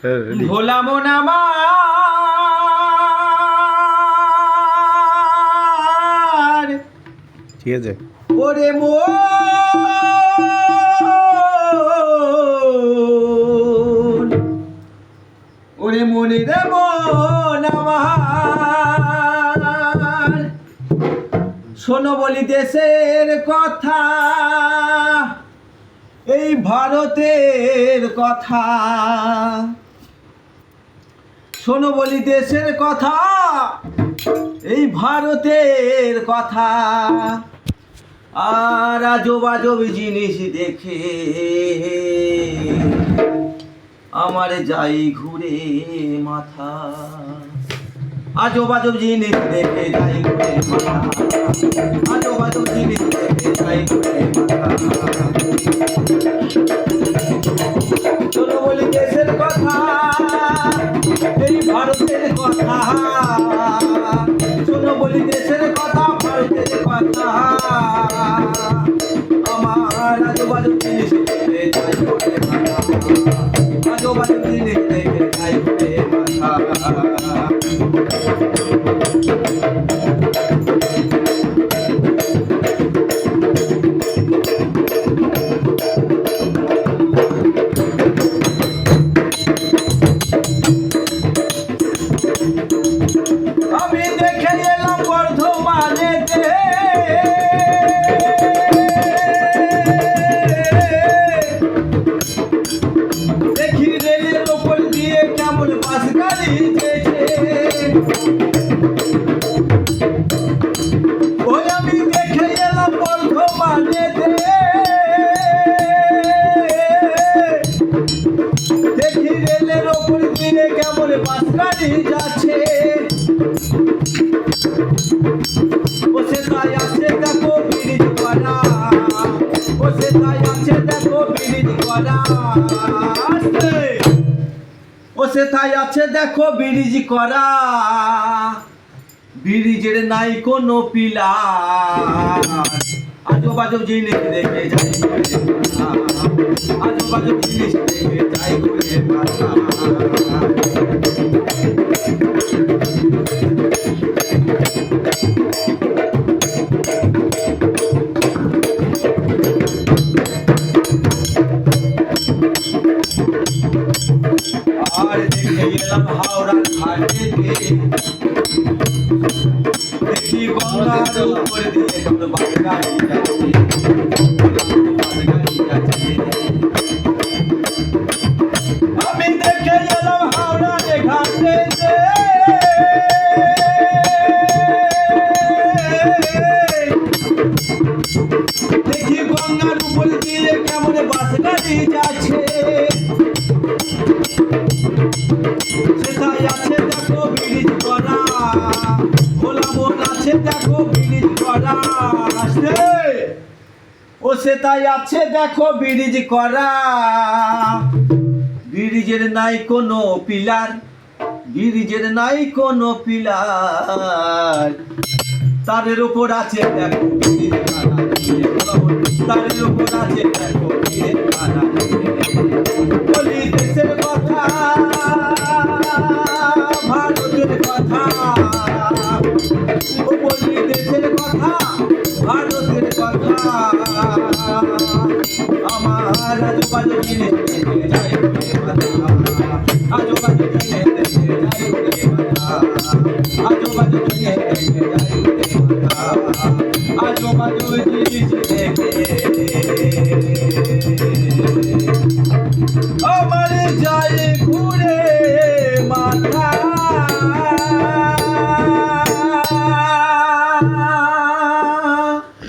ভোলা মন আমার, ঠিক আছে। ওরে মন, ওরে মনে রে মন আমার, শোনো বলি দেশের কথা, এই ভারতের কথা। শোনো বলি দেশের কথা, এই ভারতের কথা। আর আজব আজব জিনিস দেখে আমার যাই ঘুরে মাথা। আজব আজব জিনিস দেখে যাই ঘুরে মাথা, আজব আজব জিনিস দেখে যাই ঘুরে মাথা। চলো বলি দেশের কথা, এই ভারতের কথা। চলো বলি দেশের কথা, ভারতের কথা। আমার আজব আজব জিনিস দেখে যাই ঘুরে মাথা, আজব আজব জিনিস দেখে যাই ঘুরে মাথা। আমি দেখে এলাম বর্ধমানেতে, দেখি রেলের ওপর দিয়ে কেমন বাস গাড়ি যেছে। ওই আমি দেখে এলাম বর্ধমানেতে, দেখি রেলের ওপর দিয়ে কেমন বাস গাড়ি যাচ্ছে। ও সেটাই আছে দেখো ব্রিজ করা, ও সেটাই আছে দেখো ব্রিজ করা। ও সেটাই আছে দেখো ব্রিজ করা, ব্রিজের নাই কোনো পিলার। আজব আজব জিনিস দেখে যাই ঘুরে মাথা, আজব আজব জিনিস দেখে যাই ঘুরে মাথা। আর দেখে এলাম হাওড়ার ঘাটেতে, দেখি গঙ্গার উপর দিয়ে কোনো বাস গাড়ি যাচ্ছে, বাস গাড়ি যাচ্ছে। আমি দেখে এলাম হাওড়ার ঘাটেতে, দেখি গঙ্গার উপর দিয়ে কেমন বাস গাড়ি যাচ্ছে। সেটাই আছে দেখো ব্রিজ করা, ভোলা মন আছে দেখো ব্রিজ করা। ও সেটাই আছে দেখো ব্রিজ করা, ব্রিজের নাই কোনো পিলার, ব্রিজের নাই কোনো পিলার। তারের উপর আছে দেখো ব্রিজ করা, তারের উপর আছে দেখো ব্রিজ করা। বলি দেশের কথা, ভারতের কথা। ও বলি দেশের কথা, ভারতের কথা। আমার আজব আজব জিনিস দেখে যাই ঘুরে মাথা, আজব আজব জিনিস দেখে যাই ঘুরে মাথা, আজব আজব জিনিস দেখে যাই ঘুরে মাথা, আজব আজব জিনিস দেখে